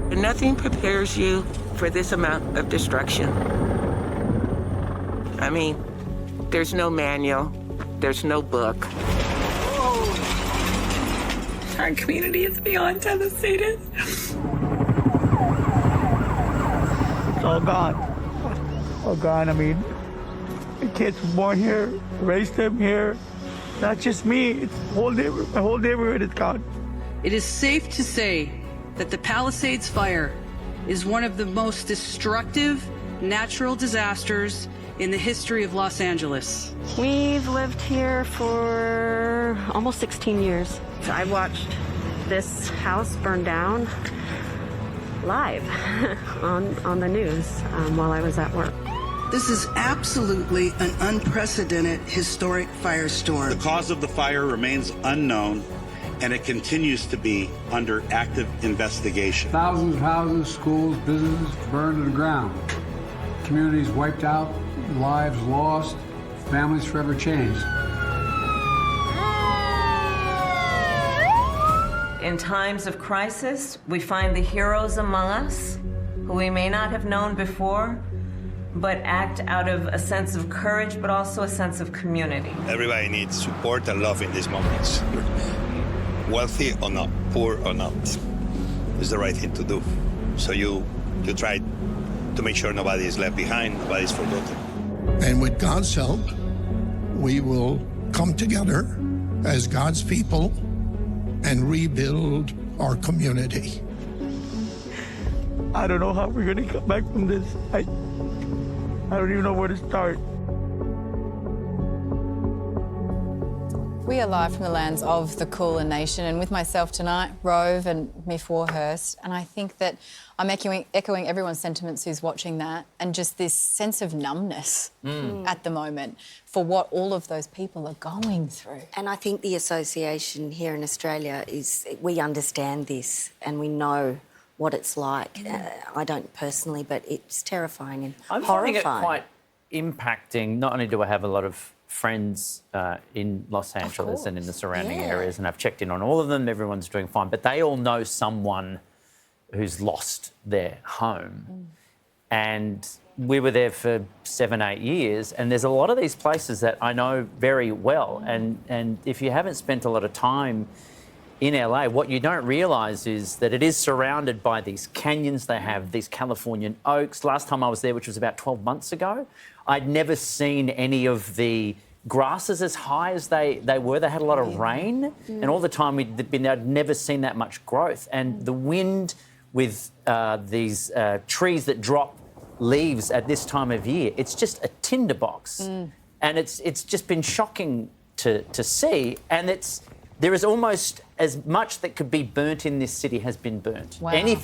Nothing prepares you for this amount of destruction. I mean, there's no manual, there's no book. Our community is beyond devastated. It's all gone. All gone. I mean, the kids were born here, raised them here. Not just me, it's the whole neighborhood. My whole neighborhood is gone. It is safe to say that the Palisades fire is one of the most destructive natural disasters in the history of Los Angeles. We've lived here for almost 16 years. I watched this house burn down live on the news while I was at work. This is absolutely an unprecedented historic firestorm. The cause of the fire remains unknown, and it continues to be under active investigation. Thousands of houses, schools, businesses burned to the ground. Communities wiped out, lives lost, families forever changed. In times of crisis, we find the heroes among us who we may not have known before, but act out of a sense of courage, but also a sense of community. Everybody needs support and love in these moments. Wealthy or not, poor or not, is the right thing to do. So you try to make sure nobody is left behind, nobody's forgotten. And with God's help, we will come together as God's people and rebuild our community. I don't know how we're going to come back from this. I don't even know where to start. We are live from the lands of the Kulin Nation, and with myself tonight, Rove and Miff Warhurst, and I think that I'm echoing everyone's sentiments who's watching that, and just this sense of numbness at the moment for what all of those people are going through. And I think the association here in Australia is, we understand this and we know what it's like. I don't personally, but it's terrifying and I'm horrifying. finding it quite impacting. Not only do I have a lot of friends in Los Angeles and in the surrounding areas, and I've checked in on all of them, everyone's doing fine, but they all know someone who's lost their home. And we were there for 7-8 years, and there's a lot of these places that I know very well. And if you haven't spent a lot of time in LA, what you don't realise is that it is surrounded by these canyons. They have these Californian oaks. Last time I was there, which was about 12 months ago, I'd never seen any of the grasses as high as they were. They had a lot of rain, and all the time I'd never seen that much growth. And the wind with these trees that drop leaves at this time of year, it's just a tinderbox. And it's just been shocking to see. And there is almost as much that could be burnt in this city has been burnt. Wow. Any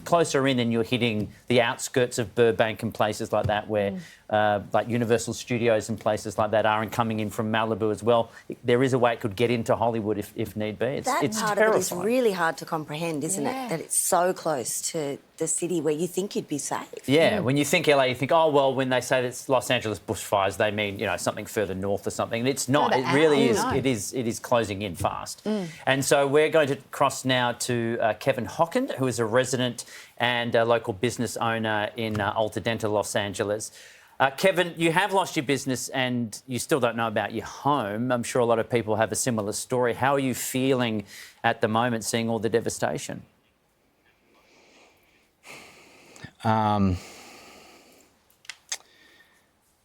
closer in and you're hitting the outskirts of Burbank and places like that where like Universal Studios and places like that are, and coming in from Malibu as well. There is a way it could get into Hollywood if need be. It's part terrifying. of it is really hard to comprehend, isn't it? That it's so close to the city where you think you'd be safe. Yeah, when you think LA, you think, oh, well, when they say it's Los Angeles bushfires, they mean, something further north or something. And it's not. It really is. No. It is closing in fast. And so we're going to cross now to Kevin Hockin, who is a resident and a local business owner in Altadena, Los Angeles. Kevin, you have lost your business and you still don't know about your home. I'm sure a lot of people have a similar story. How are you feeling at the moment, seeing all the devastation?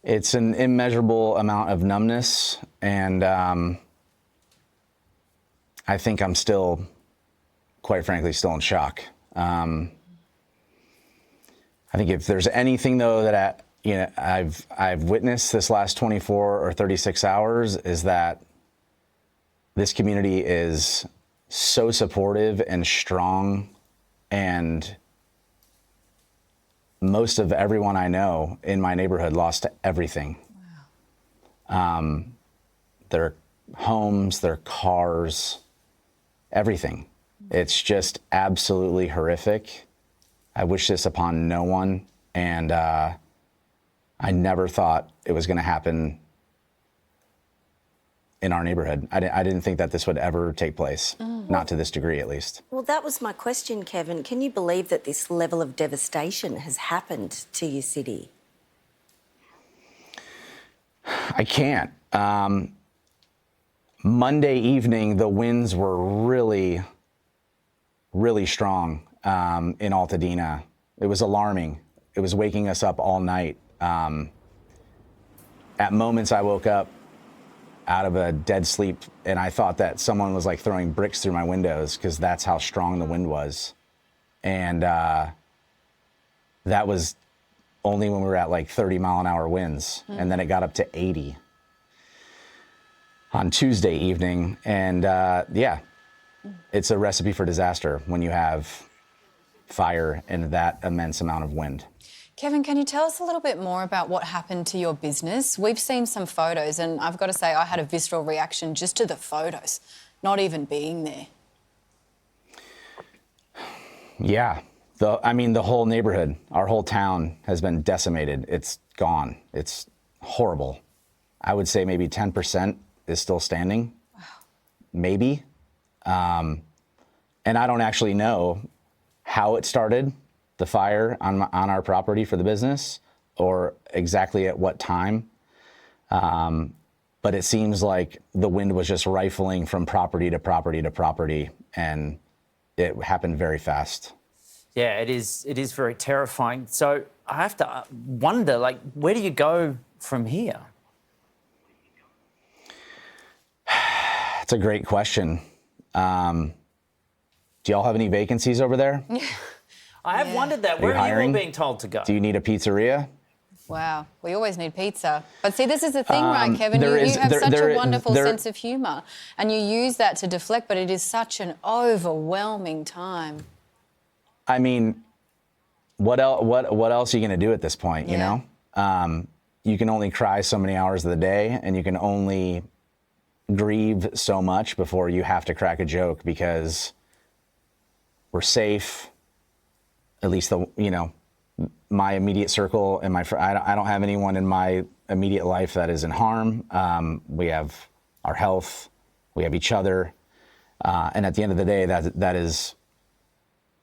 It's an immeasurable amount of numbness, and I think I'm still, quite frankly, still in shock. I think if there's anything, though, that I've witnessed this last 24 or 36 hours is that this community is so supportive and strong, and most of everyone I know in my neighborhood lost everything. Wow. Their homes, their cars, everything. It's just absolutely horrific. I wish this upon no one, and I never thought it was going to happen in our neighborhood. I didn't think that this would ever take place, not to this degree at least. Well, that was my question, Kevin. Can you believe that this level of devastation has happened to your city? I can't. Monday evening, the winds were really, really strong in Altadena. It was alarming. It was waking us up all night. At moments, I woke up out of a dead sleep, and I thought that someone was like throwing bricks through my windows because that's how strong the wind was. And that was only when we were at like 30-mile-an-hour winds, and then it got up to 80 on Tuesday evening. And yeah, it's a recipe for disaster when you have fire and that immense amount of wind. Kevin, can you tell us a little bit more about what happened to your business? We've seen some photos, and I've got to say I had a visceral reaction just to the photos, not even being there. Yeah. The whole neighborhood, our whole town has been decimated. It's gone. It's horrible. I would say maybe 10% is still standing. Wow. Maybe. And I don't actually know how it started, the fire on our property for the business, or exactly at what time. But it seems like the wind was just rifling from property to property to property, and it happened very fast. Yeah, it is very terrifying. So I have to wonder, like, where do you go from here? It's a great question. Do y'all have any vacancies over there? I have wondered that. Where are you all being told to go? Do you need a pizzeria? Wow, we always need pizza. But see, this is the thing, right, Kevin? You have such a wonderful sense of humour, and you use that to deflect, but it is such an overwhelming time. I mean, what else are you going to do at this point, you know? You can only cry so many hours of the day, and you can only grieve so much before you have to crack a joke, because we're safe. At least my immediate circle and I don't have anyone in my immediate life that is in harm. We have our health, we have each other, and at the end of the day, that is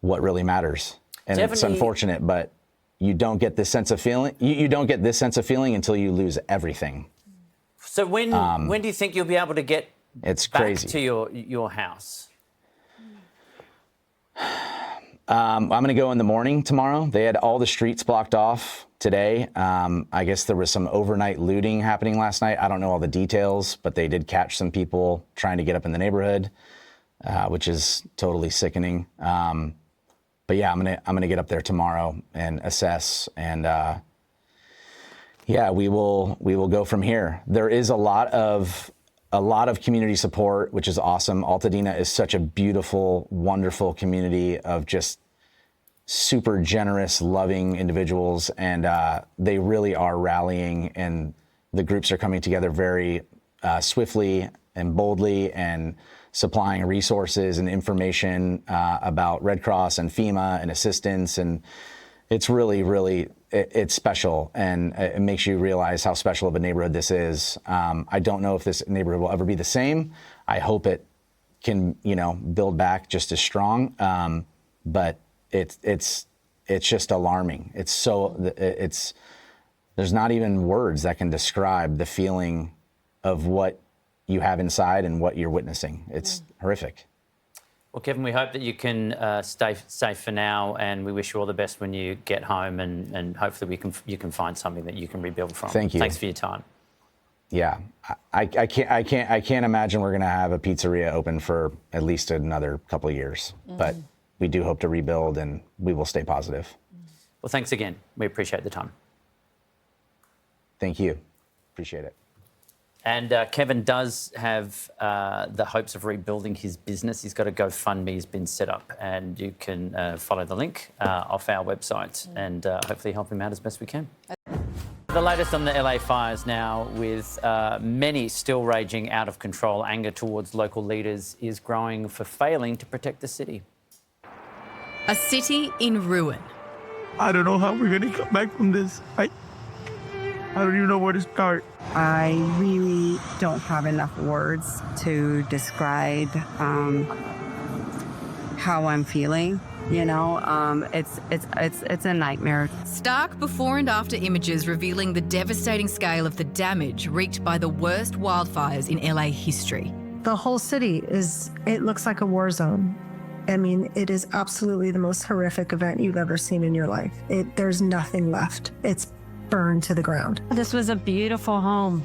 what really matters. And Definitely. It's unfortunate, but you don't get this sense of feeling. You don't get this sense of feeling until you lose everything. So when do you think you'll be able to get back crazy to your house? I'm going to go in the morning tomorrow. They had all the streets blocked off today. I guess there was some overnight looting happening last night. I don't know all the details, but they did catch some people trying to get up in the neighborhood, which is totally sickening. But yeah, I'm gonna get up there tomorrow and assess, and yeah, we will go from here. There is a lot of community support, which is awesome. Altadena is such a beautiful, wonderful community of just super generous, loving individuals, and they really are rallying, and the groups are coming together very swiftly and boldly, and supplying resources and information about Red Cross and FEMA and assistance, and it's really, really, it's special, and it makes you realize how special of a neighborhood this is. I don't know if this neighborhood will ever be the same. I hope it can, build back just as strong. But it's just alarming. There's not even words that can describe the feeling of what you have inside and what you're witnessing. It's horrific. Well, Kevin, we hope that you can stay safe for now, and we wish you all the best when you get home, and hopefully you can find something that you can rebuild from. Thank you. Thanks for your time. Yeah, I can't imagine we're going to have a pizzeria open for at least another couple of years, but we do hope to rebuild, and we will stay positive. Well, thanks again. We appreciate the time. Thank you. Appreciate it. And Kevin does have the hopes of rebuilding his business. He's got a GoFundMe has been set up, and you can follow the link off our website and hopefully help him out as best we can. The latest on the LA fires now, with many still raging out of control. Anger towards local leaders is growing for failing to protect the city. A city in ruin. I don't know how we're going to come back from this. I don't even know where to start. I really don't have enough words to describe how I'm feeling. You know, it's a nightmare. Stark before and after images revealing the devastating scale of the damage wreaked by the worst wildfires in LA history. The whole city it looks like a war zone. I mean, it is absolutely the most horrific event you've ever seen in your life. There's nothing left. It's burned to the ground. This was a beautiful home.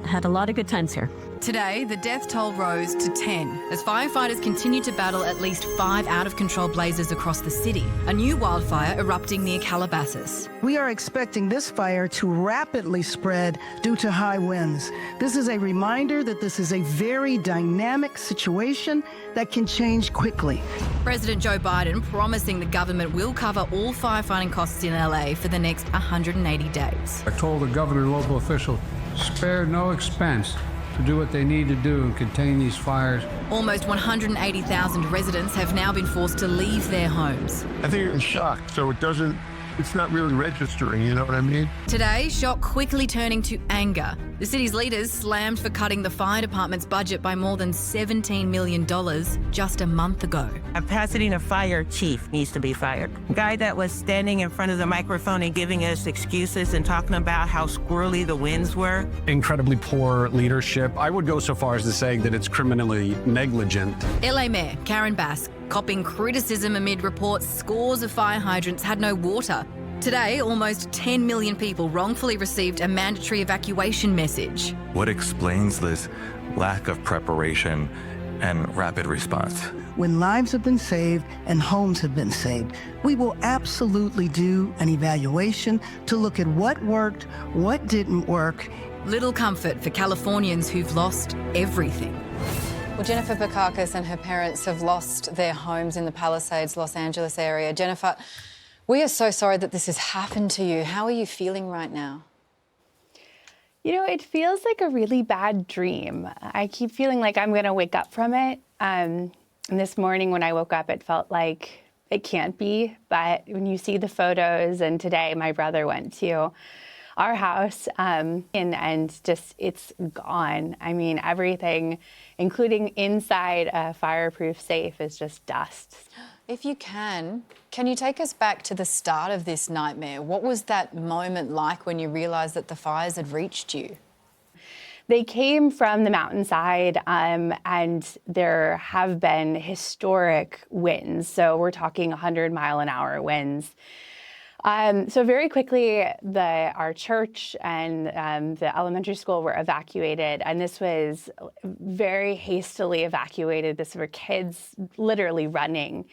Had a lot of good times here. Today, the death toll rose to 10 as firefighters continue to battle at least 5 out-of-control blazes across the city. A new wildfire erupting near Calabasas. We are expecting this fire to rapidly spread due to high winds. This is a reminder that this is a very dynamic situation that can change quickly. President Joe Biden promising the government will cover all firefighting costs in LA for the next 180 days. I told the governor and local officials, spare no expense to do what they need to do and contain these fires. Almost 180,000 residents have now been forced to leave their homes. I think you're in shock, so it's not really registering, you know what I mean? Today, shock quickly turning to anger. The city's leaders slammed for cutting the fire department's budget by more than $17 million just a month ago. A Pasadena fire chief needs to be fired. A guy that was standing in front of the microphone and giving us excuses and talking about how squirrely the winds were. Incredibly poor leadership. I would go so far as to say that it's criminally negligent. LA Mayor Karen Bass copping criticism amid reports scores of fire hydrants had no water. Today, almost 10 million people wrongfully received a mandatory evacuation message. What explains this lack of preparation and rapid response? When lives have been saved and homes have been saved, we will absolutely do an evaluation to look at what worked, what didn't work. Little comfort for Californians who've lost everything. Well, Jennifer Begakis and her parents have lost their homes in the Palisades, Los Angeles area. Jennifer, we are so sorry that this has happened to you. How are you feeling right now? You know, it feels like a really bad dream. I keep feeling like I'm going to wake up from it. And this morning when I woke up, it felt like it can't be. But when you see the photos, and today my brother went to our house and just it's gone. I mean, everything, including inside a fireproof safe, is just dust. If you can you take us back to the start of this nightmare? What was that moment like when you realised that the fires had reached you? They came from the mountainside, and there have been historic winds. So we're talking 100-mile-an-hour winds. So very quickly, our church and the elementary school were evacuated, and this was very hastily evacuated. This were kids literally running.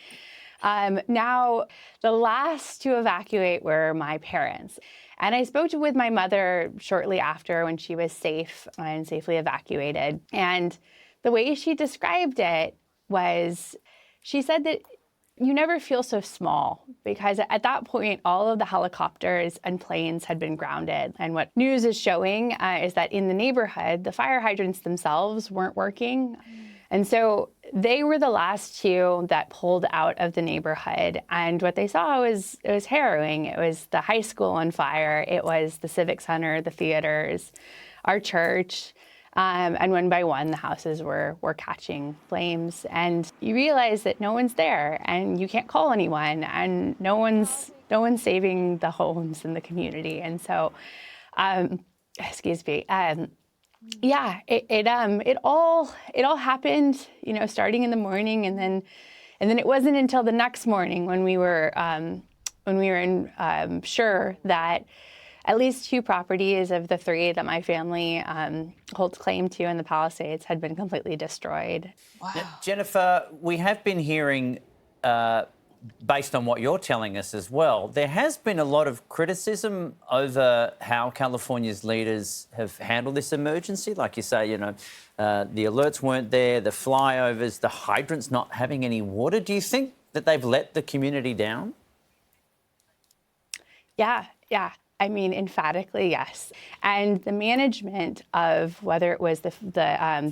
Now, the last to evacuate were my parents. And I spoke with my mother shortly after when she was safe and safely evacuated. And the way she described it was, she said that you never feel so small, because at that point, all of the helicopters and planes had been grounded. And what news is showing is that in the neighborhood, the fire hydrants themselves weren't working. And so they were the last two that pulled out of the neighborhood. And what they saw was harrowing. It was the high school on fire. It was the Civic Center, the theaters, our church. And one by one, the houses were catching flames. And you realize that no one's there, and you can't call anyone, and no one's saving the homes in the community. And so, excuse me. Yeah, it all happened, you know, starting in the morning, and then it wasn't until the next morning when we were sure that at least 2 properties of the 3 that my family holds claim to in the Palisades had been completely destroyed. Wow. Now, Jennifer, we have been hearing, based on what you're telling us as well, there has been a lot of criticism over how California's leaders have handled this emergency. Like you say, you know, the alerts weren't there, the flyovers, the hydrants not having any water. Do you think that they've let the community down? Yeah. I mean, emphatically, yes. And the management of whether it was the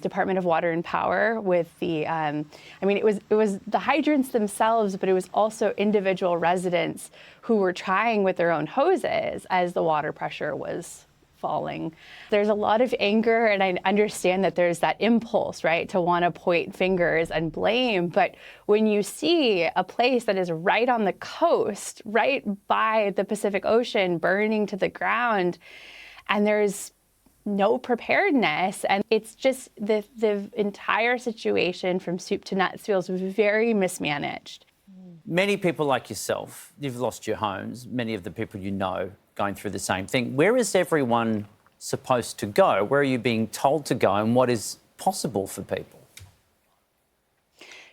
Department of Water and Power with the, it was the hydrants themselves, but it was also individual residents who were trying with their own hoses as the water pressure was falling. There's a lot of anger, and I understand that there's that impulse, right, to want to point fingers and blame. But when you see a place that is right on the coast, right by the Pacific Ocean, burning to the ground, and there's no preparedness, and it's just the entire situation from soup to nuts feels very mismanaged. Many people like yourself, you've lost your homes, many of the people you know going through the same thing. Where is everyone supposed to go? Where are you being told to go, and what is possible for people?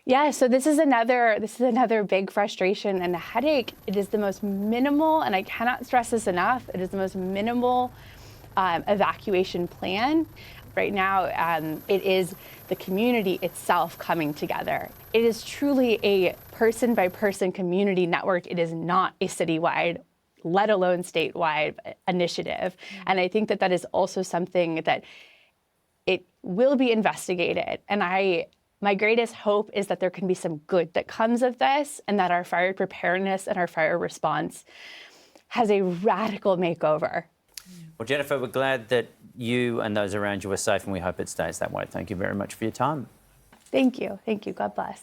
Yeah, so this is another big frustration and a headache. It is the most minimal, and I cannot stress this enough, it is the most minimal evacuation plan. Right now, it is the community itself coming together. It is truly a person-by-person community network. It is not a citywide, let alone statewide initiative. And I think that is also something that it will be investigated. And my greatest hope is that there can be some good that comes of this, and that our fire preparedness and our fire response has a radical makeover. Well, Jennifer, we're glad that you and those around you are safe, and we hope it stays that way. Thank you very much for your time. Thank you. Thank you. God bless.